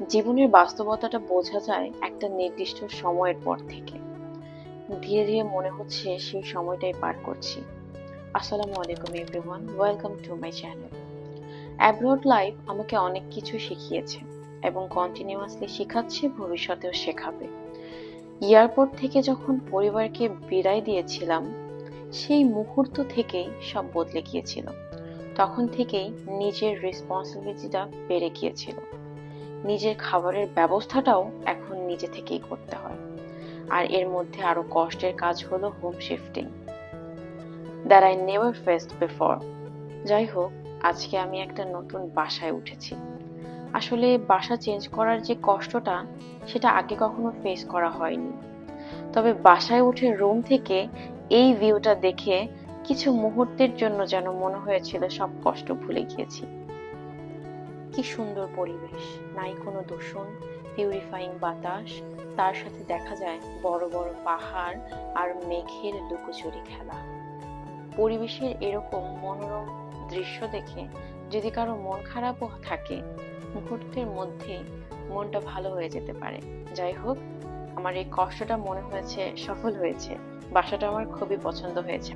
জীবনের বাস্তবতাটা বোঝা যায় একটা নির্দিষ্ট সময়ের পর থেকে। ধীরে ধীরে মনে হচ্ছে সেই সময়টাই পার করছি। আসসালামু আলাইকুম everyone, welcome to my channel. Abroad life আমাকে অনেক কিছু শিখিয়েছে এবং কন্টিনিউয়াসলি শেখাচ্ছে, ভবিষ্যতেও শেখাবে। এয়ারপোর্ট থেকে যখন পরিবারকে বিদায় দিয়েছিলাম, সেই মুহূর্ত থেকেই সব বদলে গিয়েছিল। তখন থেকেই নিজের রেসপন্সিবিলিটিটা বেড়ে গিয়েছিল। নিজের খাবারের ব্যবস্থাটাও এখন নিজে থেকেই করতে হয়। আর এর মধ্যে আরো কষ্টের কাজ হলো home shifting, that I never faced before. যাই হোক, আজকে আমি একটা নতুন বাসায় উঠেছি। আসলে বাসা চেঞ্জ করার যে কষ্টটা, সেটা আগে কখনো ফেস করা হয়নি। তবে বাসায় উঠে রুম থেকে এই ভিউটা দেখে কিছু মুহূর্তের জন্য যেন মনে হয়েছিল সব কষ্ট ভুলে গিয়েছি। কি সুন্দর পরিবেশ, নাই কোনো দূষণ, পিউরিফাইং বাতাস, তার সাথে দেখা যায় বড় বড় পাহাড় আর মেঘের লুকোচুরি খেলা। পরিবেশের এরকম মনোরম দৃশ্য দেখে যদি কারো মন খারাপও থাকে, মুহূর্তের মধ্যে মনটা ভালো হয়ে যেতে পারে। যাই হোক, আমার এই কষ্টটা মনে হয়েছে সফল হয়েছে। বাসাটা আমার খুবই পছন্দ হয়েছে।